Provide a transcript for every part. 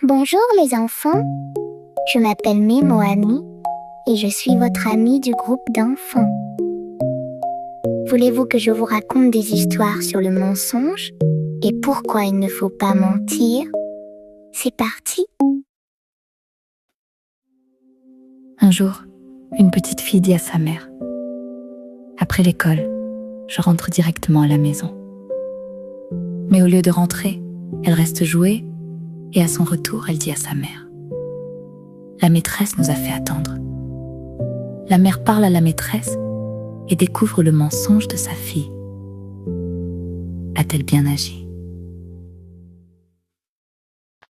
Bonjour les enfants, je m'appelle Mémoani et je suis votre amie du groupe d'enfants. Voulez-vous que je vous raconte des histoires sur le mensonge et pourquoi il ne faut pas mentir? C'est parti! Un jour, une petite fille dit à sa mère: après l'école, je rentre directement à la maison. Mais au lieu de rentrer, elle reste jouer et à son retour, elle dit à sa mère: la maîtresse nous a fait attendre. La mère parle à la maîtresse et découvre le mensonge de sa fille. A-t-elle bien agi?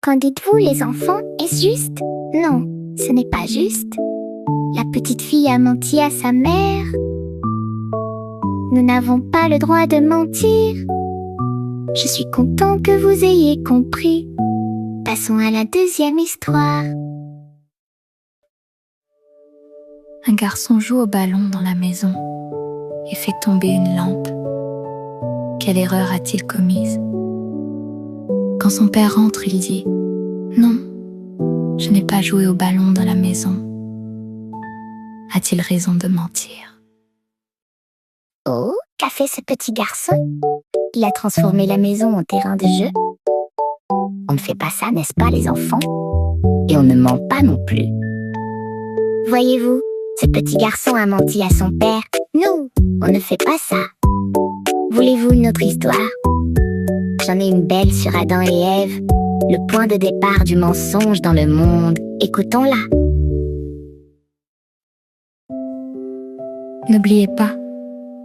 Qu'en dites-vous les enfants? Est-ce juste? Non, ce n'est pas juste. La petite fille a menti à sa mère. Nous n'avons pas le droit de mentir. Je suis content que vous ayez compris. Passons à la deuxième histoire. Un garçon joue au ballon dans la maison et fait tomber une lampe. Quelle erreur a-t-il commise? Quand son père rentre, il dit: non, je n'ai pas joué au ballon dans la maison. A-t-il raison de mentir? Oh, qu'a fait ce petit garçon? Il a transformé la maison en terrain de jeu. On ne fait pas ça, n'est-ce pas les enfants? Et on ne ment pas non plus. Voyez-vous, ce petit garçon a menti à son père. Nous, on ne fait pas ça. Voulez-vous une autre histoire? J'en ai une belle sur Adam et Ève, le point de départ du mensonge dans le monde. Écoutons-la. N'oubliez pas,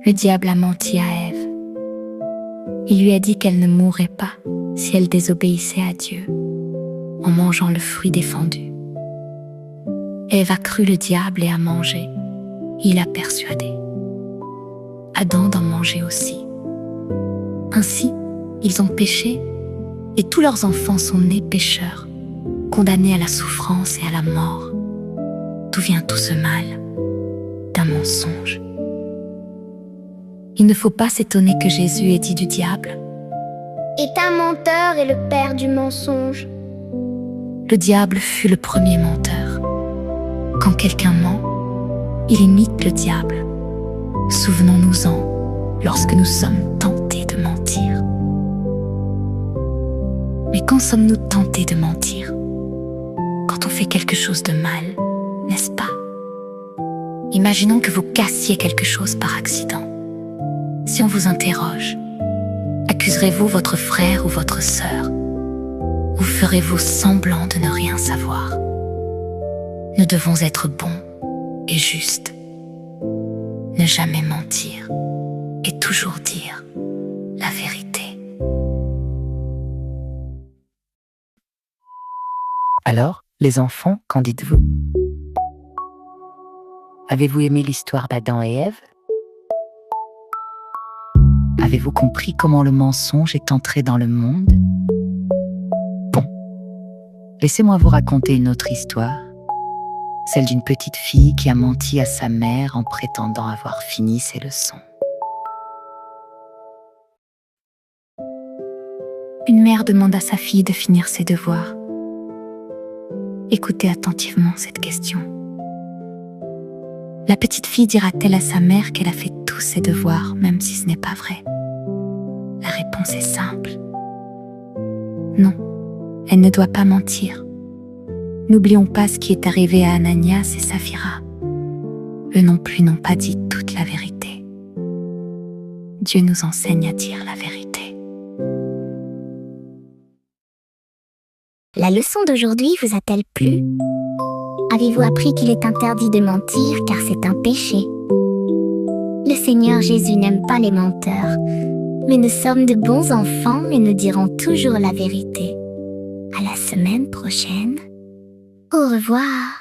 le diable a menti à Ève. Il lui a dit qu'elle ne mourrait pas si elle désobéissait à Dieu en mangeant le fruit défendu. Ève a cru le diable et a mangé. Il a persuadé Adam d'en manger aussi. Ainsi, ils ont péché et tous leurs enfants sont nés pécheurs, condamnés à la souffrance et à la mort. D'où vient tout ce mal? D'un mensonge. Il ne faut pas s'étonner que Jésus ait dit du diable: est un menteur et le père du mensonge. le diable fut le premier menteur. Quand quelqu'un ment, il imite le diable. Souvenons-nous-en lorsque nous sommes tentés de mentir. Mais quand sommes-nous tentés de mentir? Quand on fait quelque chose de mal, n'est-ce pas? Imaginons que vous cassiez quelque chose par accident. Si on vous interroge, accuserez-vous votre frère ou votre sœur? Ou ferez-vous semblant de ne rien savoir? Nous devons être bons et justes. Ne jamais mentir et toujours dire la vérité. Alors, les enfants, qu'en dites-vous? Avez-vous aimé l'histoire d'Adam et Ève? Avez-vous compris comment le mensonge est entré dans le monde? Bon, laissez-moi vous raconter une autre histoire, celle d'une petite fille qui a menti à sa mère en prétendant avoir fini ses leçons. Une mère demande à sa fille de finir ses devoirs. Écoutez attentivement cette question. La petite fille dira-t-elle à sa mère qu'elle a fait tous ses devoirs, même si ce n'est pas vrai? La réponse est simple. Non, elle ne doit pas mentir. N'oublions pas ce qui est arrivé à Ananias et Saphira. Eux non plus n'ont pas dit toute la vérité. Dieu nous enseigne à dire la vérité. La leçon d'aujourd'hui vous a-t-elle plu? Avez-vous appris qu'il est interdit de mentir car c'est un péché? Le Seigneur Jésus n'aime pas les menteurs, mais nous sommes de bons enfants et nous dirons toujours la vérité. À la semaine prochaine. Au revoir.